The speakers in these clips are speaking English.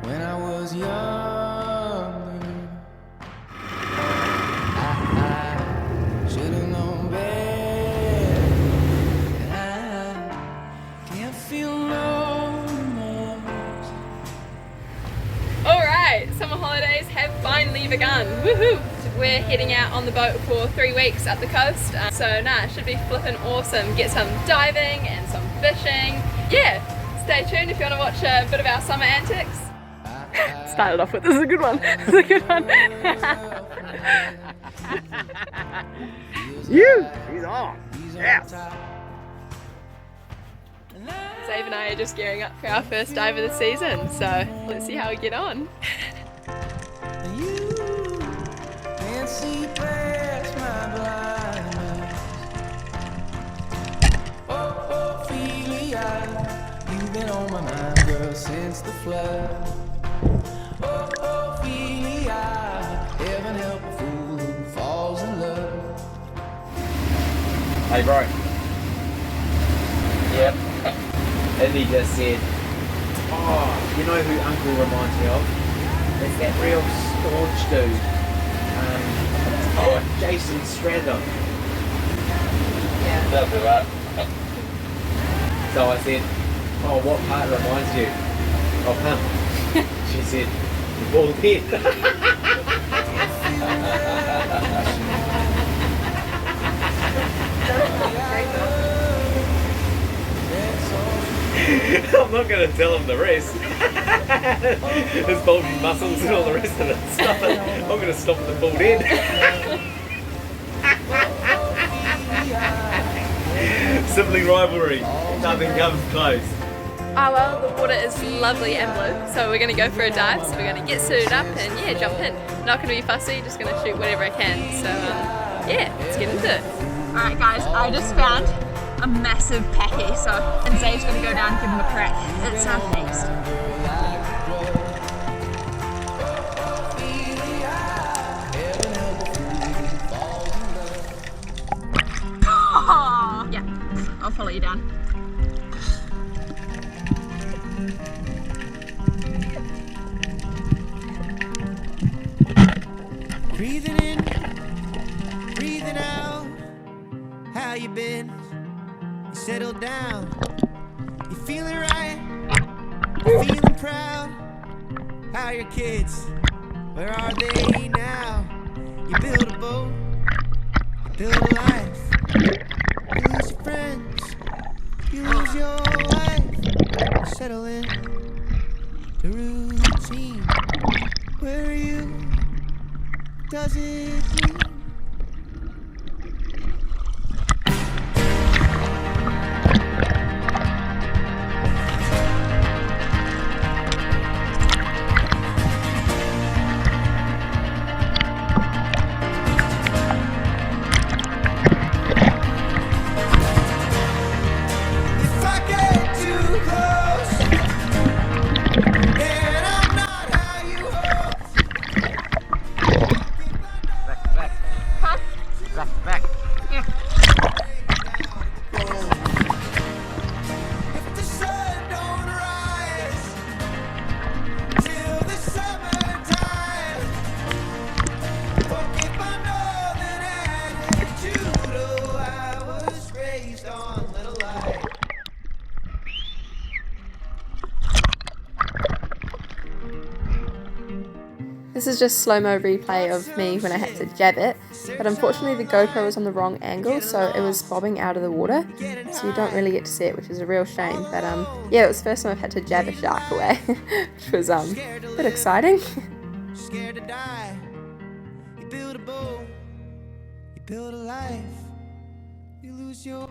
When I was younger, I should have known better. I can't feel no remorse. Alright, summer holidays have finally begun. Woohoo! We're heading out on the boat for 3 weeks up the coast. So it should be flipping awesome. Get some diving and some fishing. Yeah, stay tuned if you want to watch a bit of our summer antics. Started off with, this is a good one. This is a good one. He's on. Yes. Dave and I are just gearing up for our first dive of the season, so let's see how we get on. You can't see past my blindness. Oh, Ophelia, you've been on my mind, girl, since the flood. Oh, Ophelia, heaven help a fool who falls in love. Hey, bro. Yep. And he just said, oh, you know who Uncle reminds me of? It's that real staunch dude. Jason Stratham. Yeah. That'll be right. So I said, oh, what part reminds you of him? She said, the bald head. I'm not going to tell him the rest. His bulging muscles and all the rest of it. Stop it. I'm going to stop at the bald head. Sibling rivalry. Nothing comes close. Oh well, the water is lovely and blue, so we're going to go for a dive. So we're going to get suited up and yeah, jump in. Not going to be fussy, just going to shoot whatever I can. So yeah, let's get into it. Alright guys, I just found a massive packy, and Zave's going to go down and give him a crack. It's a feast. Oh, yeah, I'll follow you down. Breathing in, breathing out. How you been? You settled down. You feeling right? You feeling proud? How are your kids? Where are they now? You build a boat, you build a life. You lose your friends, you lose your life. You settle in to routine. Where are you? Does it mean? If I get too close, then I'm not how you hope. Back. If the sun don't rise till the summertime, forgive my northern attitude. Oh, I was raised on little light. This is just slow-mo replay of me when I had to jab it, but unfortunately the GoPro was on the wrong angle, so it was bobbing out of the water, so you don't really get to see it, which is a real shame. But yeah, it was the first time I've had to jab a shark away, which was a bit exciting. Scared to die. You build a boat, you build a life, you lose your.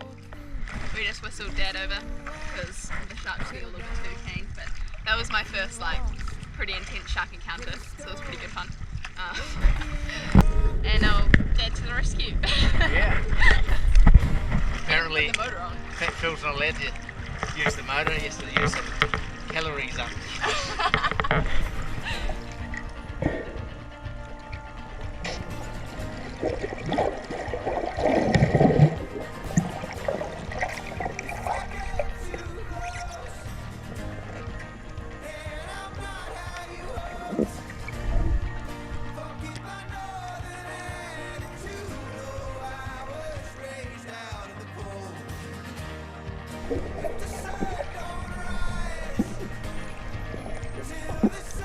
We just whistled Dad over because the sharks get a little bit too keen, but that was my first pretty intense shark encounter, so it was pretty good fun. And now Dad to the rescue. Yeah. Apparently, put the motor on. Phil's not allowed to use the motor. He has to use some calories up.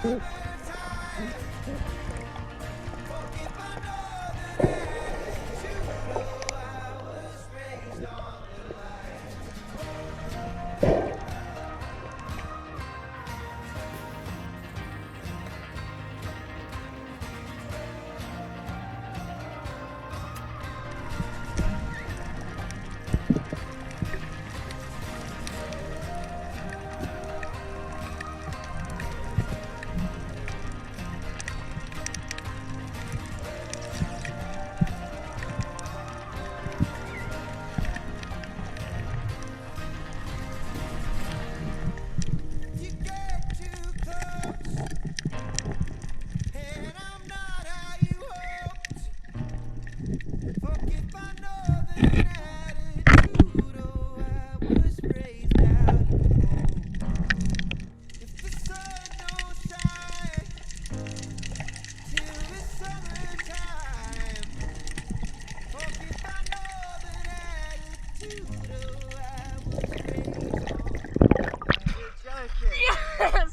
You get too close, and I'm not how you hoped. Forgive my northern attitude, oh, I was raised out of home. If the sun don't shine till the summertime, forgive my northern attitude, oh, I was raised on. Yes!